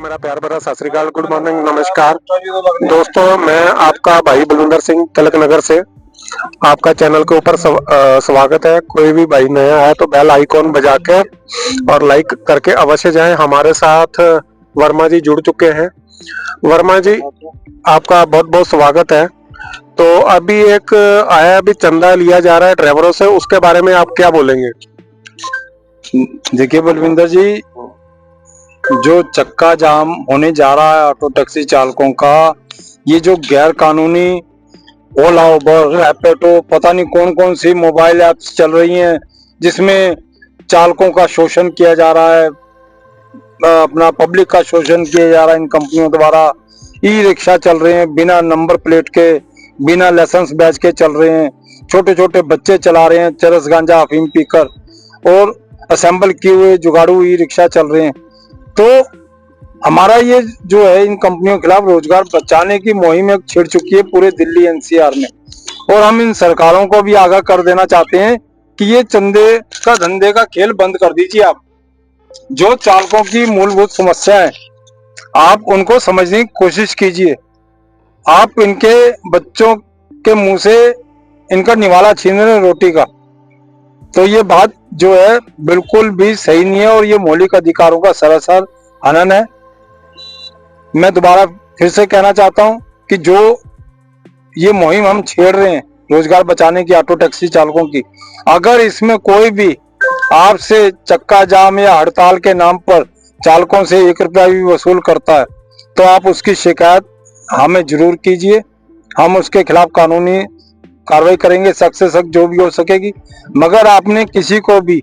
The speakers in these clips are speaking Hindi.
मेरा प्यार भरा सत श्री अकाल, गुड मॉर्निंग, नमस्कार दोस्तों। मैं आपका भाई बलविंदर सिंह तिलक नगर से आपका चैनल के ऊपर स्वागत है। कोई भी भाई नया है तो बेल आइकॉन बजा के और लाइक करके अवश्य जाएं। हमारे साथ वर्मा जी जुड़ चुके हैं। वर्मा जी, आपका बहुत बहुत स्वागत है। तो अभी एक आया, अभी चंदा लिया जा रहा है ड्राइवरों से, उसके बारे में आप क्या बोलेंगे? देखिए बलविंदर जी, जो चक्का जाम होने जा रहा है ऑटो टैक्सी चालकों का, ये जो गैर कानूनी ओला उबर रैपिडो पता नहीं कौन कौन सी मोबाइल ऐप्स चल रही हैं जिसमें चालकों का शोषण किया जा रहा है, अपना पब्लिक का शोषण किया जा रहा है इन कंपनियों द्वारा। ई रिक्शा चल रहे हैं बिना नंबर प्लेट के, बिना लाइसेंस बैच के चल रहे हैं। छोटे छोटे बच्चे चला रहे हैं चरस गांजा अफीम पीकर, और असेंबल किए हुए जुगाड़ू ई रिक्शा चल रहे हैं। तो हमारा ये जो है इन कंपनियों के खिलाफ रोजगार बचाने की मुहिम एक छिड़ चुकी है पूरे दिल्ली एनसीआर में, और हम इन सरकारों को भी आगाह कर देना चाहते हैं कि ये चंदे का धंधे का खेल बंद कर दीजिए। आप जो चालकों की मूलभूत समस्या है आप उनको समझने की कोशिश कीजिए। आप इनके बच्चों के मुंह से इनका निवाला छीन रहे हैं रोटी का, तो ये बात जो है बिल्कुल भी सही नहीं है और ये मौलिक अधिकारों का सरासर हनन है। मैं दोबारा फिर से कहना चाहता हूं कि जो ये मुहिम हम छेड़ रहे हैं रोजगार बचाने की ऑटो टैक्सी चालकों की, अगर इसमें कोई भी आपसे चक्का जाम या हड़ताल के नाम पर चालकों से 1 रुपया भी वसूल करता है तो आप उसकी शिकायत हमें जरूर कीजिए। हम उसके खिलाफ कानूनी कार्रवाई करेंगे, सख्त से सख्त जो भी हो सकेगी। मगर आपने किसी को भी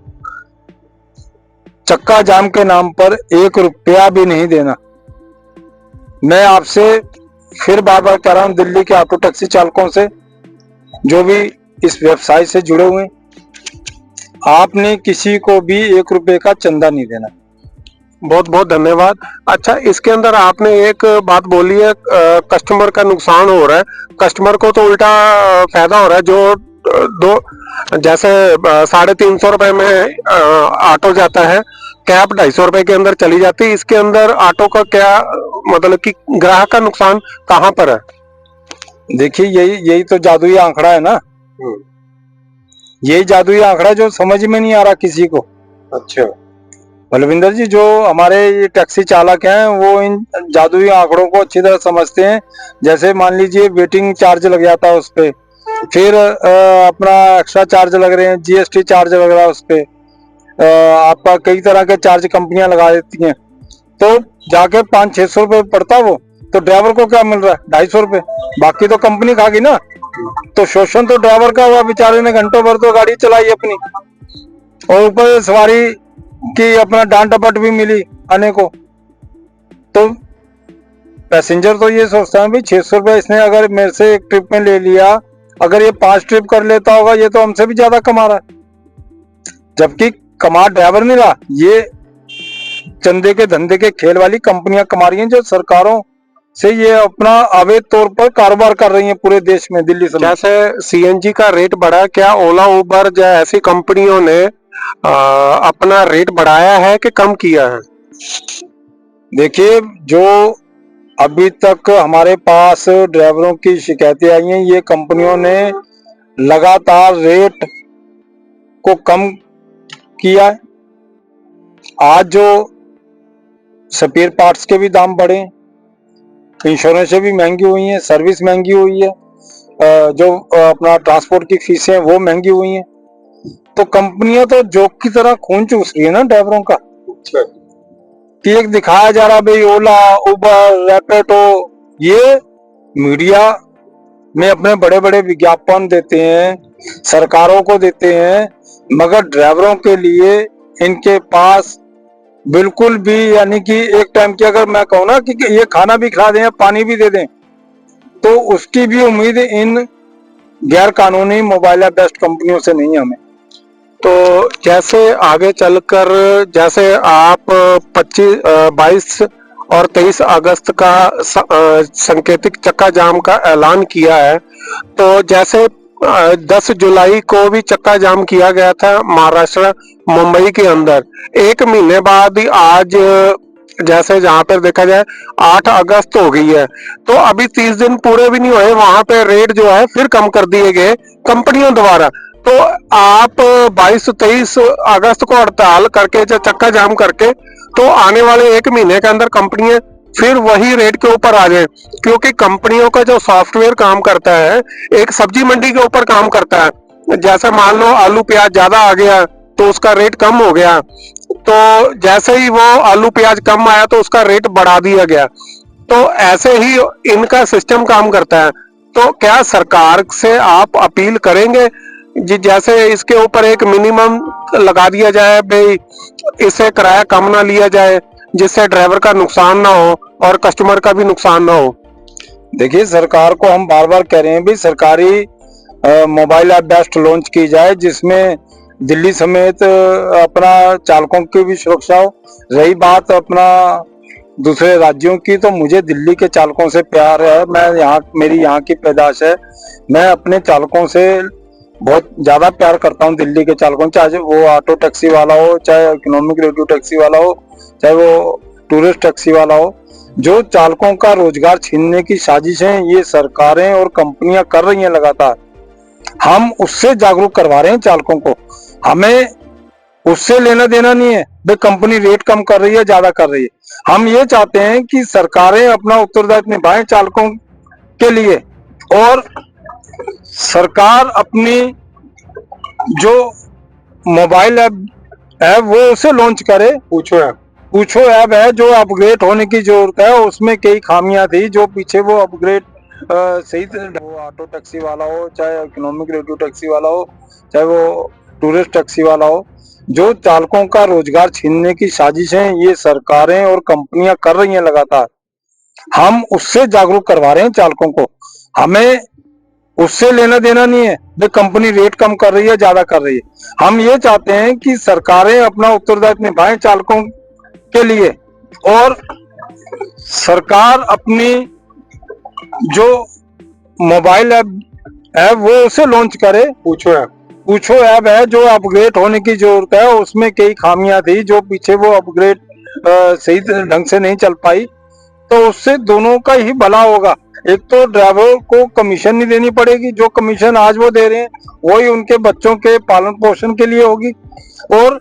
चक्का जाम के नाम पर 1 रुपया भी नहीं देना। मैं आपसे फिर बार बार कह रहा हूं, दिल्ली के ऑटो टैक्सी चालकों से जो भी इस व्यवसाय से जुड़े हुए, आपने किसी को भी 1 रुपये का चंदा नहीं देना। बहुत बहुत धन्यवाद। अच्छा, इसके अंदर आपने एक बात बोली है, कस्टमर का नुकसान हो रहा है, कस्टमर को तो उल्टा फायदा हो रहा है। जो दो जैसे 350 रुपए में ऑटो जाता है, कैब 250 रुपए के अंदर चली जाती है। इसके अंदर ऑटो का क्या मतलब कि ग्राहक का नुकसान कहाँ पर है? देखिए, यही तो जादुई आंकड़ा है ना। यही जादुई आंकड़ा जो समझ में नहीं आ रहा किसी को। अच्छा बलविंदर जी, जो हमारे ये टैक्सी चालक हैं वो इन जादुई आंकड़ों को अच्छी तरह समझते हैं। जैसे मान लीजिए वेटिंग चार्ज लग जाता है उस पे, फिर अपना एक्स्ट्रा चार्ज लग रहे हैं, जीएसटी चार्ज लग रहा है उस पे, आपका कई तरह के चार्ज कंपनियां लगा देती हैं, तो जाके 500-600 रुपये पड़ता वो, तो ड्राइवर को क्या मिल रहा है? 250 रुपये। बाकी तो कंपनी खा गई ना। तो शोषण तो ड्राइवर का हुआ, बेचारे ने घंटों भर तो गाड़ी चलाई अपनी, और ऊपर सवारी की अपना डांट डपट भी मिली आने को। तो पैसेंजर तो ये सोचता है भाई 600 रुपये इसने अगर मेरे से एक ट्रिप में ले लिया, अगर ये 5 ट्रिप कर लेता होगा ये तो हमसे भी ज्यादा कमा रहा है। जबकि कमा ड्राइवर नहीं रहा, ये चंदे के धंधे के खेल वाली कंपनियां कमा रही हैं, जो सरकारों से ये अपना अवैध तौर पर कारोबार कर रही हैं पूरे देश में, दिल्ली से। जैसे सीएनजी का रेट बढ़ा, क्या ओला उबर या ऐसी कंपनियों ने अपना रेट बढ़ाया है कि कम किया है? देखिए, जो अभी तक हमारे पास ड्राइवरों की शिकायतें आई हैं, ये कंपनियों ने लगातार रेट को कम किया है। आज जो स्पेयर पार्ट्स के भी दाम बढ़े, इंश्योरेंस भी महंगी हुई है, सर्विस महंगी हुई है, जो अपना ट्रांसपोर्ट की फीसें वो महंगी हुई हैं। तो कंपनियां तो जोक की तरह खून चूस रही है ना ड्राइवरों का। कि एक दिखाया जा रहा भाई ओला उबर रैपिडो, ये मीडिया में अपने बड़े बड़े विज्ञापन देते हैं, सरकारों को देते हैं, मगर ड्राइवरों के लिए इनके पास बिल्कुल भी, यानी कि एक टाइम की अगर मैं कहूँ ना कि ये खाना भी खिला दें, पानी भी दे दें, तो उसकी भी उम्मीद इन गैर कानूनी मोबाइल बेस्ड कंपनियों से नहीं है हमें। तो जैसे आगे चलकर, जैसे आप 22 और 23 अगस्त का सांकेतिक चक्का जाम का ऐलान किया है, तो जैसे 10 जुलाई को भी चक्का जाम किया गया था महाराष्ट्र मुंबई के अंदर, 1 महीने बाद आज जैसे जहां पर देखा जाए 8 अगस्त हो गई है, तो अभी 30 दिन पूरे भी नहीं हुए, वहां पे रेट जो है फिर कम कर दिए गए कंपनियों द्वारा। तो आप 22-23 अगस्त को हड़ताल करके जो चक्का जाम करके, तो आने वाले 1 महीने के अंदर कंपनियां फिर वही रेट के ऊपर आ जाए, क्योंकि कंपनियों का जो सॉफ्टवेयर काम करता है एक सब्जी मंडी के ऊपर काम करता है। जैसे मान लो आलू प्याज ज्यादा आ गया तो उसका रेट कम हो गया, तो जैसे ही वो आलू प्याज कम आया तो उसका रेट बढ़ा दिया गया। तो ऐसे ही इनका सिस्टम काम करता है। तो क्या सरकार से आप अपील करेंगे जी, जैसे इसके ऊपर एक मिनिमम लगा दिया जाए भाई, इससे किराया कम ना लिया जाए, जिससे ड्राइवर का नुकसान ना हो और कस्टमर का भी नुकसान ना हो। देखिए, सरकार को हम बार बार कह रहे हैं भी सरकारी मोबाइल ऐप बेस्ट लॉन्च की जाए, जिसमें दिल्ली समेत अपना चालकों की भी सुरक्षा हो। रही बात अपना दूसरे राज्यों की, तो मुझे दिल्ली के चालकों से प्यार है। मैं यहाँ, मेरी यहाँ की पैदाश है, मैं अपने चालकों से बहुत ज्यादा प्यार करता हूँ। दिल्ली के चालकों, चाहे वो ऑटो टैक्सी वाला हो, चाहे इकोनॉमिक रेडियो टैक्सी वाला हो, चाहे वो टूरिस्ट टैक्सी वाला हो। जो चालकों का रोजगार छीनने की साजिशें ये सरकारें और कंपनियां कर रही हैं लगातार, हम उससे जागरूक करवा रहे हैं चालकों को। हमें उससे लेना देना नहीं है भाई कंपनी रेट कम कर रही है, ज्यादा कर रही है। हम ये चाहते हैं कि सरकारें अपना उत्तरदायित्व निभाएं चालकों के लिए, और सरकार अपनी जो मोबाइल ऐप है वो उसे लॉन्च करे। पूछो ऐप है जो अपग्रेड होने की जरूरत है, उसमें कई खामियां थी जो पीछे वो अपग्रेड सही वो ऑटो टैक्सी वाला हो, चाहे इकोनॉमिक रेडियो टैक्सी वाला हो, चाहे वो टूरिस्ट टैक्सी वाला हो। जो चालकों का रोजगार छीनने की साजिशें ये सरकारें और कंपनियां कर रही हैं लगातार, हम उससे जागरूक करवा रहे हैं चालकों को। हमें उससे लेना देना नहीं है भाई कंपनी रेट कम कर रही है, ज्यादा कर रही है। हम ये चाहते हैं कि सरकारें अपना उत्तरदायित्व निभाएं चालकों के लिए, और सरकार अपनी जो मोबाइल ऐप है वो उसे लॉन्च करे। पूछो ऐप है जो अपग्रेड होने की जरूरत है, उसमें कई खामियां थी जो पीछे वो अपग्रेड सही ढंग से नहीं चल पाई, तो उससे दोनों का ही भला होगा। एक तो ड्राइवर को कमीशन नहीं देनी पड़ेगी, जो कमीशन आज वो दे रहे हैं वही उनके बच्चों के पालन पोषण के लिए होगी, और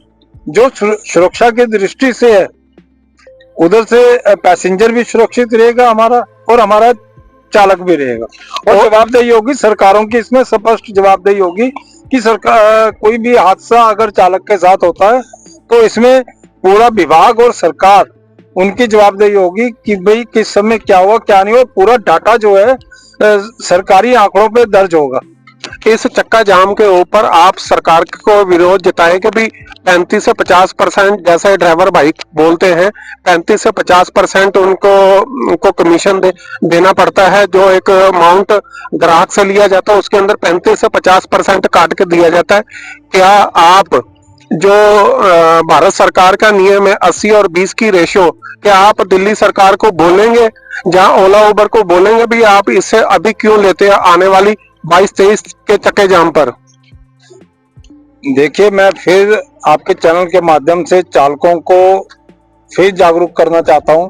जो सुरक्षा की दृष्टि से है उधर से पैसेंजर भी सुरक्षित रहेगा हमारा, और हमारा चालक भी रहेगा। और जवाबदेही होगी सरकारों की, इसमें स्पष्ट जवाबदेही होगी कि सरकार कोई भी हादसा अगर चालक के साथ होता है तो इसमें पूरा विभाग और सरकार उनकी जवाबदेही होगी कि भाई किस समय क्या हुआ क्या नहीं हुआ। पूरा डाटा जो है सरकारी आंकड़ों पे दर्ज होगा। इस चक्का जाम के ऊपर आप सरकार को विरोध जताए कि भाई 35 से 50%, जैसे ड्राइवर भाई बोलते हैं 35 से 50% उनको कमीशन देना पड़ता है। जो एक अमाउंट ग्राहक से लिया जाता है उसके अंदर 35 से 50% काट के दिया जाता है। क्या आप जो भारत सरकार का नियम है 80 और 20 की रेशियो, क्या आप दिल्ली सरकार को बोलेंगे, जहां ओला उबर को बोलेंगे भी आप इससे अधिक क्यों लेते हैं आने वाली 22-23 के चक्के जाम पर? देखिए, मैं फिर आपके चैनल के माध्यम से चालकों को फिर जागरूक करना चाहता हूं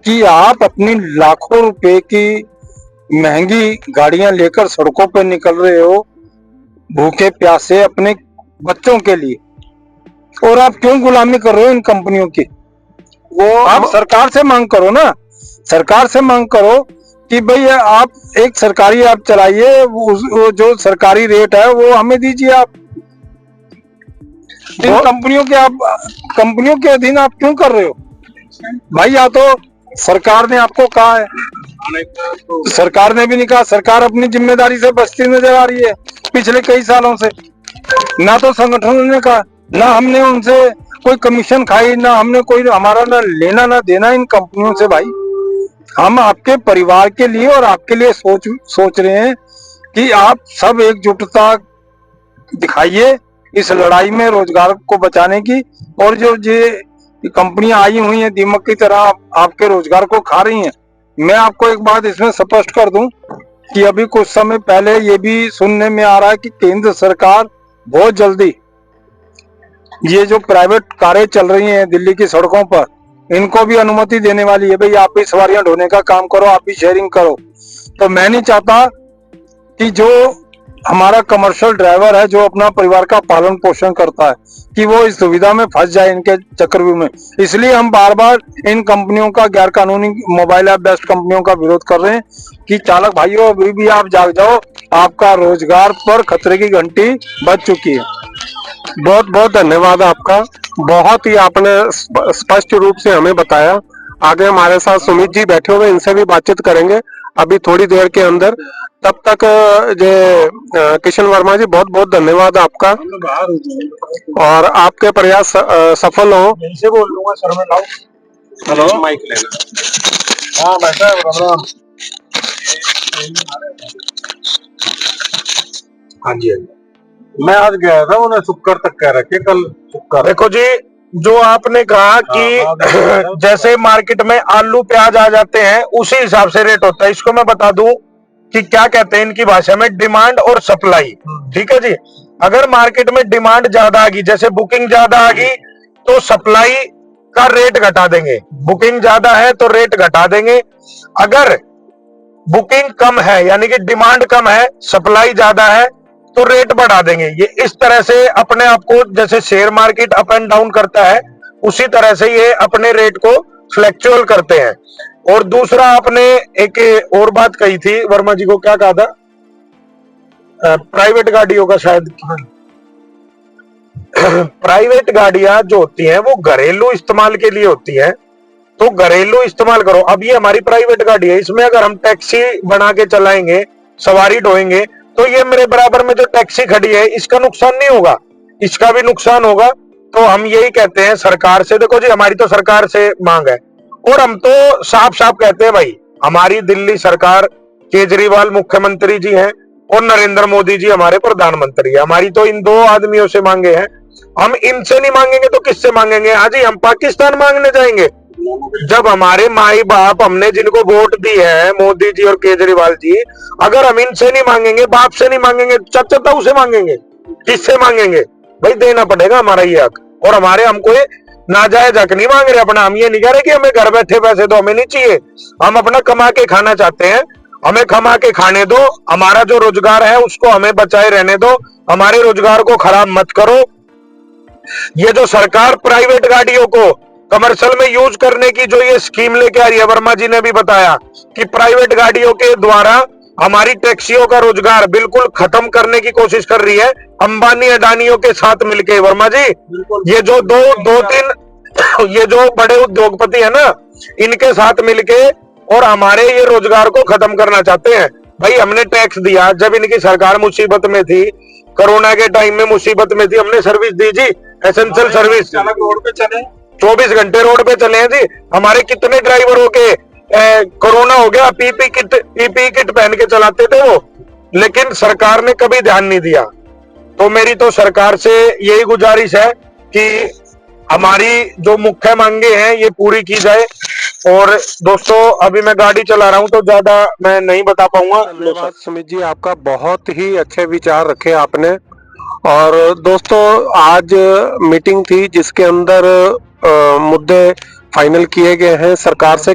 कि आप अपनी लाखों रुपए की महंगी गाड़ियां लेकर सड़कों पर निकल रहे हो भूखे प्यासे अपने बच्चों के लिए, और आप क्यों गुलामी कर रहे हो इन कंपनियों की? वो आप सरकार से मांग करो ना, सरकार से मांग करो कि भाई आप एक सरकारी ऐप चलाइए, वो जो सरकारी रेट है वो हमें दीजिए। आप इन कंपनियों के अधीन आप क्यों कर रहे हो भाई? या तो सरकार ने आपको कहा है, सरकार ने भी नहीं कहा। सरकार अपनी जिम्मेदारी से बचती नजर आ रही है पिछले कई सालों से। ना तो संगठनों ने कहा, ना हमने उनसे कोई कमीशन खाई, ना हमने कोई, हमारा ना लेना ना देना इन कंपनियों से। भाई हम आपके परिवार के लिए और आपके लिए सोच रहे हैं कि आप सब एकजुटता दिखाइए इस लड़ाई में रोजगार को बचाने की। और जो ये कंपनियां आई हुई हैं दीमक की तरह आपके रोजगार को खा रही हैं। मैं आपको एक बात इसमें स्पष्ट कर दूं कि अभी कुछ समय पहले ये भी सुनने में आ रहा है कि केंद्र सरकार बहुत जल्दी ये जो प्राइवेट कारें चल रही हैं दिल्ली की सड़कों पर, इनको भी अनुमति देने वाली है, भाई आप भी सवारियां ढोने का काम करो, आप भी शेयरिंग करो। तो मैं नहीं चाहता कि जो हमारा कमर्शियल ड्राइवर है, जो अपना परिवार का पालन पोषण करता है, कि वो इस दुविधा में फंस जाए इनके चक्रव्यूह में। इसलिए हम बार बार इन कंपनियों का, गैर कानूनी मोबाइल ऐप बेस्ड कंपनियों का विरोध कर रहे हैं कि चालक भाइयों अभी भी आप जाग जाओ, आपका रोजगार पर खतरे की घंटी बज चुकी है। बहुत बहुत धन्यवाद आपका। बहुत ही आपने स्पष्ट रूप से हमें बताया। आगे हमारे साथ सुमित जी बैठे हुए, इनसे भी बातचीत करेंगे अभी थोड़ी देर के अंदर। तब तक किशन वर्मा जी, बहुत बहुत धन्यवाद आपका, और आपके प्रयास सफल हो। से बोल लूंगा सर में, लाओ। हेलो, माइक लेना। हाँ बैठा है, राम। हाँ जी, हाँ जी। मैं आज गया था, उन्हें शुक्र तक कह रखे, कल शुक्र। देखो जी, जो आपने कहा कि जैसे मार्केट में आलू प्याज आ जाते हैं उसी हिसाब से रेट होता है। इसको मैं बता दूं कि क्या कहते हैं इनकी भाषा में, डिमांड और सप्लाई। ठीक है जी। अगर मार्केट में डिमांड ज्यादा आ गई, जैसे बुकिंग ज्यादा आ गई, तो सप्लाई का रेट घटा देंगे। बुकिंग ज्यादा है तो रेट घटा देंगे। अगर बुकिंग कम है यानी कि डिमांड कम है, सप्लाई ज्यादा है, तो रेट बढ़ा देंगे। ये इस तरह से अपने आप को, जैसे share market up and down करता है, उसी तरह से ये अपने रेट को फ्लैक्चुअल करते हैं। और दूसरा, आपने एक और बात कही थी, वर्मा जी को क्या कहा था, प्राइवेट गाड़ियों का शायद। प्राइवेट गाड़ियां जो होती हैं वो घरेलू इस्तेमाल के लिए होती हैं, तो घरेलू इस्तेमाल करो। अब ये हमारी प्राइवेट गाड़ी है, इसमें अगर हम टैक्सी बना के चलाएंगे, सवारी ढोएंगे, तो ये मेरे बराबर में जो टैक्सी खड़ी है इसका नुकसान नहीं होगा, इसका भी नुकसान होगा। तो हम यही कहते हैं सरकार से, देखो जी हमारी तो सरकार से मांग है, और हम तो साफ साफ कहते हैं भाई, हमारी दिल्ली सरकार, केजरीवाल मुख्यमंत्री जी हैं और नरेंद्र मोदी जी हमारे प्रधानमंत्री है, हमारी तो इन दो आदमियों से मांगे हैं। हम इनसे नहीं मांगेंगे तो किससे मांगेंगे? हाँ जी, हम पाकिस्तान मांगने जाएंगे? जब हमारे माई बाप, हमने जिनको वोट दी है, मोदी जी और केजरीवाल जी, अगर हम इनसे नहीं मांगेंगे, बाप से नहीं मांगेंगे, चाचा ताऊ से मांगेंगे, किससे मांगेंगे? भाई देना पड़ेगा हमारा ये हक, और हमारे हमको नाजायज हक नहीं मांग रहे अपना। हम ये नहीं कह रहे कि हमें घर बैठे पैसे दो, हमें नहीं चाहिए, हम अपना कमा के खाना चाहते हैं, हमें कमा के खाने दो। हमारा जो रोजगार है उसको हमें बचाए रहने दो, हमारे रोजगार को खराब मत करो। ये जो सरकार प्राइवेट गाड़ियों को कमर्शियल में यूज करने की जो ये स्कीम लेके आ रही है, वर्मा जी ने भी बताया कि प्राइवेट गाड़ियों के द्वारा हमारी टैक्सियों का रोजगार बिल्कुल खत्म करने की कोशिश कर रही है अंबानी अडानियों के साथ मिलके। वर्मा जी, ये जो दो तीन ये जो बड़े उद्योगपति है ना, इनके साथ मिलके और हमारे ये रोजगार को खत्म करना चाहते हैं। भाई हमने टैक्स दिया, जब इनकी सरकार मुसीबत में थी, कोरोना के टाइम में मुसीबत में थी, हमने सर्विस दी जी, एसेंशियल सर्विस। रोड पे चले, 24 घंटे रोड पे चले हैं जी। हमारे कितने ड्राइवरों के कोरोना हो गया, पीपी किट पहन के चलाते थे वो, लेकिन सरकार ने कभी ध्यान नहीं दिया। तो मेरी तो सरकार से यही गुजारिश है कि हमारी जो मुख्य मांगे हैं ये पूरी की जाए। और दोस्तों, अभी मैं गाड़ी चला रहा हूं तो ज्यादा मैं नहीं बता पाऊंगा। धन्यवाद सुमित जी, आपका बहुत ही अच्छे विचार रखे आपने। और दोस्तों, आज मीटिंग थी जिसके अंदर मुद्दे फाइनल किए गए हैं। सरकार से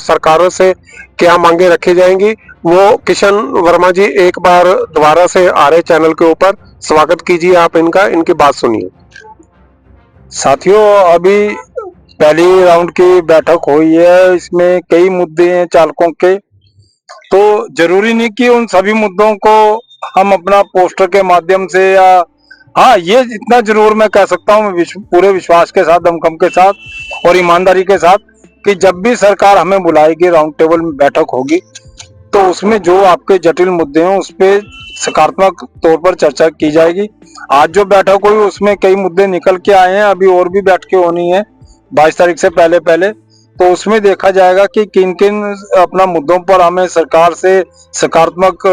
सरकारों से क्या मांगे रखी जाएंगी, वो किशन वर्मा जी एक बार दोबारा से आ रहे चैनल के ऊपर, स्वागत कीजिए आप इनका, इनकी बात सुनिए। साथियों, अभी पहली राउंड की बैठक हुई है, इसमें कई मुद्दे हैं चालकों के, तो जरूरी नहीं कि उन सभी मुद्दों को हम अपना पोस्टर के माध्यम से, या हाँ ये इतना जरूर मैं कह सकता हूँ पूरे विश्वास के साथ, दमखम के साथ और ईमानदारी के साथ, कि जब भी सरकार हमें बुलाएगी, राउंड टेबल में बैठक होगी, तो उसमें जो आपके जटिल मुद्दे हैं उस पर सकारात्मक तौर पर चर्चा की जाएगी। आज जो बैठक हुई उसमें कई मुद्दे निकल के आए हैं, अभी और भी बैठकें होनी है 22 तारीख से पहले, तो उसमें देखा जाएगा कि किन किन अपना मुद्दों पर हमें सरकार से सकारात्मक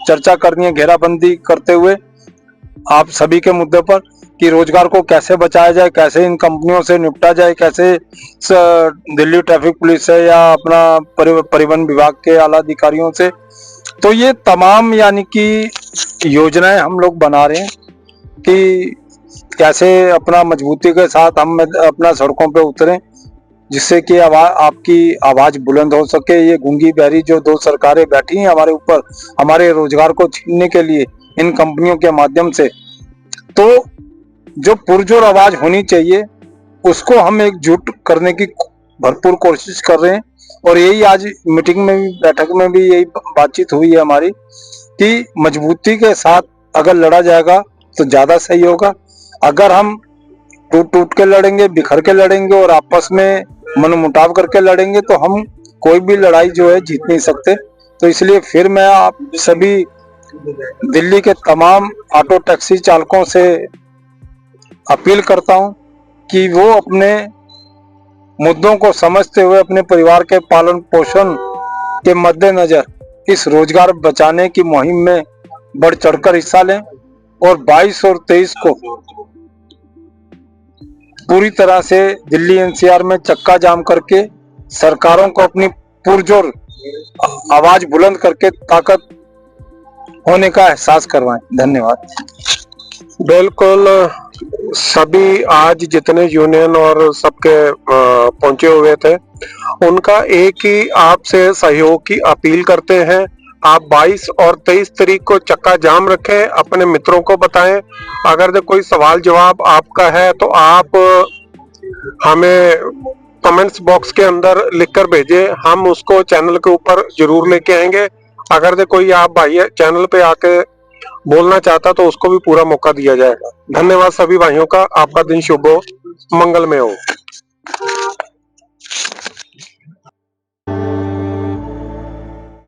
चर्चा करनी है, घेराबंदी करते हुए आप सभी के मुद्दे पर, कि रोजगार को कैसे बचाया जाए, कैसे इन कंपनियों से निपटा जाए, कैसे दिल्ली ट्रैफिक पुलिस से या अपना परिवहन विभाग के आला अधिकारियों से। तो ये तमाम यानी कि योजनाएं हम लोग बना रहे हैं कि कैसे अपना मजबूती के साथ हम अपना सड़कों पे उतरें, जिससे कि आपकी आवाज बुलंद हो सके। ये गूंगी बहरी जो दो सरकारें बैठी हैं हमारे ऊपर, हमारे रोजगार को छीनने के लिए इन कंपनियों के माध्यम से, तो जो पुरजोर आवाज होनी चाहिए उसको हम एकजुट करने की भरपूर कोशिश कर रहे हैं। और यही आज मीटिंग में भी, बैठक में भी यही बातचीत हुई है हमारी कि मजबूती के साथ अगर लड़ा जाएगा तो ज्यादा सही होगा। अगर हम टूट टूट के लड़ेंगे, बिखर के लड़ेंगे और आपस में मनमुटाव करके लड़ेंगे तो हम कोई भी लड़ाई जो है जीत नहीं सकते। तो इसलिए फिर मैं आप सभी दिल्ली के तमाम ऑटो टैक्सी चालकों से अपील करता हूं कि वो अपने मुद्दों को समझते हुए अपने परिवार के पालन पोषण के मद्देनजर इस रोजगार बचाने की मुहिम में बढ़ चढ़कर हिस्सा लें और 22 और 23 को पूरी तरह से दिल्ली एनसीआर में चक्का जाम करके सरकारों को अपनी पुरजोर आवाज बुलंद करके ताकत होने का एहसास करवाएं। धन्यवाद। बिल्कुल, सभी आज जितने यूनियन और सबके पहुंचे हुए थे, उनका एक ही आपसे सहयोग की अपील करते हैं। आप 22 और 23 तारीख को चक्का जाम रखें, अपने मित्रों को बताएं। अगर जो कोई सवाल जवाब आपका है तो आप हमें कमेंट्स बॉक्स के अंदर लिखकर भेजें, हम उसको चैनल के ऊपर जरूर लेके आएंगे। अगर जो कोई आप भाई चैनल पे आके बोलना चाहता तो उसको भी पूरा मौका दिया जाएगा। धन्यवाद सभी भाइयों का। आपका दिन शुभ हो, मंगलमय हो।